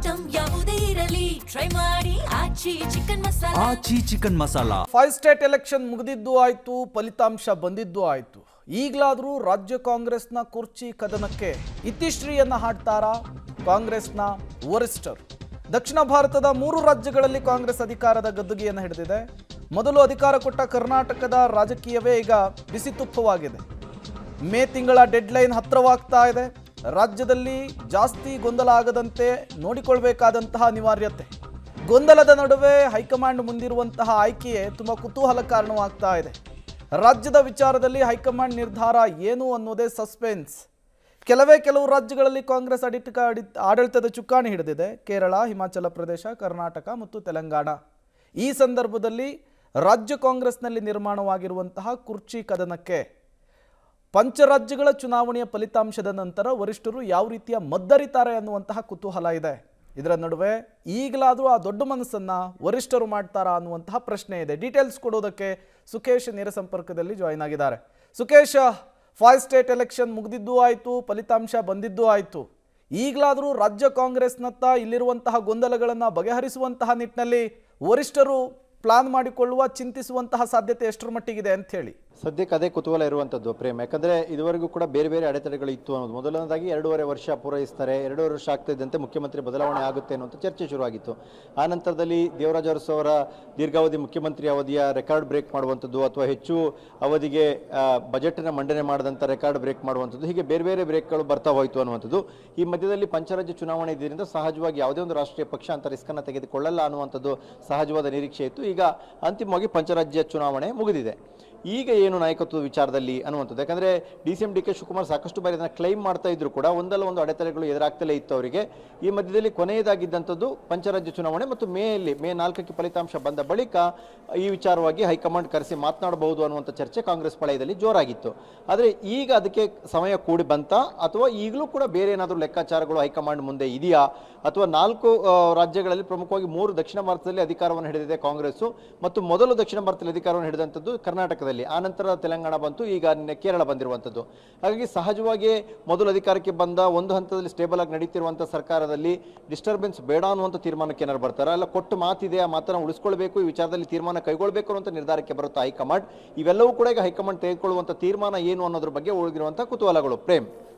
Item ಯಾವುದೇ ಇರಲಿ try ಮಾಡಿ ಆಚಿ ಚಿಕನ್ ಮಸಾಲಾ. 5 ಸ್ಟೇಟ್ ಎಲೆಕ್ಷನ್ ಮುಗಿದಿದ್ದು ಆಯ್ತು, ಫಲಿತಾಂಶ ಬಂದಿದ್ದು ಆಯ್ತು. ಈಗಲಾದರೂ ರಾಜ್ಯ ಕಾಂಗ್ರೆಸ್ನ ಕುರ್ಚಿ ಕದನಕ್ಕೆ ಇತಿಶ್ರೀಯನ್ನ ಹಾಡ್ತಾರಾ ಕಾಂಗ್ರೆಸ್ನ ವರಿಷ್ಠರು? ದಕ್ಷಿಣ ಭಾರತದ 3 ರಾಜ್ಯಗಳಲ್ಲಿ ಕಾಂಗ್ರೆಸ್ ಅಧಿಕಾರದ ಗದ್ದುಗೆಯನ್ನು ಹಿಡಿದಿದೆ. ಮೊದಲು ಅಧಿಕಾರ ಕೊಟ್ಟ ಕರ್ನಾಟಕದ ರಾಜಕೀಯವೇ ಈಗ ಬಿಸಿ ತುಪ್ಪವಾಗಿದೆ. ಮೇ ತಿಂಗಳ ಡೆಡ್ಲೈನ್ ಹತ್ತಿರವಾಗ್ತಾ ಇದೆ. ರಾಜ್ಯದಲ್ಲಿ ಜಾಸ್ತಿ ಗೊಂದಲ ಆಗದಂತೆ ನೋಡಿಕೊಳ್ಬೇಕಾದಂತಹ ಅನಿವಾರ್ಯತೆ. ಗೊಂದಲದ ನಡುವೆ ಹೈಕಮಾಂಡ್ ಮುಂದಿರುವಂತಹ ಆಯ್ಕೆಯೇ ತುಂಬ ಕುತೂಹಲ ಕಾರಣವಾಗ್ತಾ ಇದೆ. ರಾಜ್ಯದ ವಿಚಾರದಲ್ಲಿ ಹೈಕಮಾಂಡ್ ನಿರ್ಧಾರ ಏನು ಅನ್ನೋದೇ ಸಸ್ಪೆನ್ಸ್. ಕೆಲವು ರಾಜ್ಯಗಳಲ್ಲಿ ಕಾಂಗ್ರೆಸ್ ಆಡಳಿತದ ಚುಕ್ಕಾಣಿ ಹಿಡಿದಿದೆ. ಕೇರಳ, ಹಿಮಾಚಲ ಪ್ರದೇಶ, ಕರ್ನಾಟಕ ಮತ್ತು ತೆಲಂಗಾಣ. ಈ ಸಂದರ್ಭದಲ್ಲಿ ರಾಜ್ಯ ಕಾಂಗ್ರೆಸ್ನಲ್ಲಿ ನಿರ್ಮಾಣವಾಗಿರುವಂತಹ ಕುರ್ಚಿ ಕದನಕ್ಕೆ ಪಂಚರಾಜ್ಯಗಳ ಚುನಾವಣೆಯ ಫಲಿತಾಂಶದ ನಂತರ ವರಿಷ್ಠರು ಯಾವ ರೀತಿಯ ಮದ್ದರಿತಾರೆ ಅನ್ನುವಂತಹ ಕುತೂಹಲ ಇದೆ. ಇದರ ನಡುವೆ ಈಗಲಾದರೂ ಆ ದೊಡ್ಡ ಮನಸ್ಸನ್ನು ವರಿಷ್ಠರು ಮಾಡ್ತಾರಾ ಅನ್ನುವಂತಹ ಪ್ರಶ್ನೆ ಇದೆ. ಡೀಟೇಲ್ಸ್ ಕೊಡೋದಕ್ಕೆ ಸುಖೇಶ್ ನೇರ ಸಂಪರ್ಕದಲ್ಲಿ ಜಾಯಿನ್ ಆಗಿದ್ದಾರೆ. ಸುಖೇಶ್, 5 ಸ್ಟೇಟ್ ಎಲೆಕ್ಷನ್ ಮುಗಿದಿದ್ದೂ ಆಯಿತು, ಫಲಿತಾಂಶ ಬಂದಿದ್ದೂ ಆಯಿತು. ಈಗಲಾದರೂ ರಾಜ್ಯ ಕಾಂಗ್ರೆಸ್ನತ್ತ ಇಲ್ಲಿರುವಂತಹ ಗೊಂದಲಗಳನ್ನು ಬಗೆಹರಿಸುವಂತಹ ನಿಟ್ಟಿನಲ್ಲಿ ವರಿಷ್ಠರು ಪ್ಲಾನ್ ಮಾಡಿಕೊಳ್ಳುವ, ಚಿಂತಿಸುವಂತಹ ಸಾಧ್ಯತೆ ಎಷ್ಟರ ಮಟ್ಟಿಗಿದೆ ಅಂತ ಹೇಳಿ? ಸದ್ಯಕ್ಕೆ ಅದೇ ಕುತೂಹಲ ಇರುವಂಥದ್ದು ಪ್ರೇಮ್. ಯಾಕಂದರೆ ಇದುವರೆಗೂ ಕೂಡ ಬೇರೆ ಬೇರೆ ಅಡೆತಡೆಗಳು ಇತ್ತು ಅನ್ನೋದು. ಮೊದಲನೇದಾಗಿ 2.5 ವರ್ಷ ಪೂರೈಸ್ತಾರೆ, 2.5 ವರ್ಷ ಆಗ್ತಿದ್ದಂತೆ ಮುಖ್ಯಮಂತ್ರಿ ಬದಲಾವಣೆ ಆಗುತ್ತೆ ಅನ್ನುವಂಥ ಚರ್ಚೆ ಶುರುವಾಗಿತ್ತು. ಆ ನಂತರದಲ್ಲಿ ದೇವರಾಜ ಅರಸು ಅವರ ದೀರ್ಘಾವಧಿ ಮುಖ್ಯಮಂತ್ರಿ ಅವಧಿಯ ರೆಕಾರ್ಡ್ ಬ್ರೇಕ್ ಮಾಡುವಂಥದ್ದು, ಅಥವಾ ಹೆಚ್ಚು ಅವಧಿಗೆ ಬಜೆಟ್ನ ಮಂಡನೆ ಮಾಡಿದಂಥ ರೆಕಾರ್ಡ್ ಬ್ರೇಕ್ ಮಾಡುವಂಥದ್ದು, ಹೀಗೆ ಬೇರೆ ಬೇರೆ ಬ್ರೇಕ್ಗಳು ಬರ್ತಾ ಹೋಯಿತು ಅನ್ನುವಂಥದ್ದು. ಈ ಮಧ್ಯದಲ್ಲಿ ಪಂಚರಾಜ್ಯ ಚುನಾವಣೆ ಇದರಿಂದ ಸಹಜವಾಗಿ ಯಾವುದೇ ಒಂದು ರಾಷ್ಟ್ರೀಯ ಪಕ್ಷ ಅಂತ ರಿಸ್ಕನ್ನು ತೆಗೆದುಕೊಳ್ಳಲ್ಲ ಅನ್ನುವಂಥದ್ದು ಸಹಜವಾದ ನಿರೀಕ್ಷೆ ಇತ್ತು. ಈಗ ಅಂತಿಮವಾಗಿ ಪಂಚರಾಜ್ಯ ಚುನಾವಣೆ ಮುಗಿದಿದೆ. ಈಗ ಏನು ನಾಯಕತ್ವದ ವಿಚಾರದಲ್ಲಿ ಅನ್ನುವಂಥದ್ದು, ಯಾಕಂದರೆ DCM ಶಿವಕುಮಾರ್ ಸಾಕಷ್ಟು ಬಾರಿ ಅದನ್ನು ಕ್ಲೈಮ್ ಮಾಡ್ತಾ ಇದ್ರು ಕೂಡ ಒಂದಲ್ಲ ಒಂದು ಅಡೆತಡೆಗಳು ಎದುರಾಗ್ತಲೇ ಇತ್ತು ಅವರಿಗೆ. ಈ ಮಧ್ಯದಲ್ಲಿ ಕೊನೆಯದಾಗಿದ್ದಂಥದ್ದು ಪಂಚರಾಜ್ಯ ಚುನಾವಣೆ ಮತ್ತು ಮೇ 4ಕ್ಕೆ ಫಲಿತಾಂಶ ಬಂದ ಬಳಿಕ ಈ ವಿಚಾರವಾಗಿ ಹೈಕಮಾಂಡ್ ಕರೆಸಿ ಮಾತನಾಡಬಹುದು ಅನ್ನುವಂಥ ಚರ್ಚೆ ಕಾಂಗ್ರೆಸ್ ಪಾಳೆಯದಲ್ಲಿ ಜೋರಾಗಿತ್ತು. ಆದರೆ ಈಗ ಅದಕ್ಕೆ ಸಮಯ ಕೂಡಿ ಬಂತಾ, ಅಥವಾ ಈಗಲೂ ಕೂಡ ಬೇರೆ ಏನಾದರೂ ಲೆಕ್ಕಾಚಾರಗಳು ಹೈಕಮಾಂಡ್ ಮುಂದೆ ಇದೆಯಾ? ಅಥವಾ 4 ರಾಜ್ಯಗಳಲ್ಲಿ ಪ್ರಮುಖವಾಗಿ 3 ದಕ್ಷಿಣ ಭಾರತದಲ್ಲಿ ಅಧಿಕಾರವನ್ನು ಹಿಡಿದಿದೆ ಕಾಂಗ್ರೆಸ್ಸು, ಮತ್ತು ಮೊದಲು ದಕ್ಷಿಣ ಭಾರತದಲ್ಲಿ ಅಧಿಕಾರವನ್ನು ಹಿಡಿದಂಥದ್ದು ಕರ್ನಾಟಕದಲ್ಲಿ, ಆನಂತರ ತೆಲಂಗಾಣ ಬಂತು, ಈಗ ಕೇರಳ ಬಂದಿರುವಂಥದ್ದು. ಹಾಗಾಗಿ ಸಹಜವಾಗಿ ಮೊದಲು ಅಧಿಕಾರಕ್ಕೆ ಬಂದ ಒಂದು ಹಂತದಲ್ಲಿ ಸ್ಟೇಬಲ್ ಆಗಿ ನಡೀತಿರುವಂಥ ಸರ್ಕಾರದಲ್ಲಿ ಡಿಸ್ಟರ್ಬೆನ್ಸ್ ಬೇಡ ಅನ್ನುವಂಥ ತೀರ್ಮಾನಕ್ಕೆ ಏನಾರು ಬರ್ತಾರೆ, ಅಲ್ಲ ಕೊಟ್ಟು ಮಾತಿದೆ, ಆ ಮಾತನ್ನು ಉಳಿಸ್ಕೊಳ್ಬೇಕು, ಈ ವಿಚಾರದಲ್ಲಿ ತೀರ್ಮಾನ ಕೈಗೊಳ್ಳಬೇಕು ಅನ್ನುವಂಥ ನಿರ್ಧಾರಕ್ಕೆ ಬರುತ್ತೆ ಹೈಕಮಾಂಡ್. ಇವೆಲ್ಲವೂ ಕೂಡ ಈಗ ಹೈಕಮಾಂಡ್ ತೆಗೆದುಕೊಳ್ಳುವಂಥ ತೀರ್ಮಾನ ಏನು ಅನ್ನೋದ್ರ ಬಗ್ಗೆ ಉಳಿದಿರುವಂಥ ಕುತೂಹಲಗಳು ಪ್ರೇಮ್.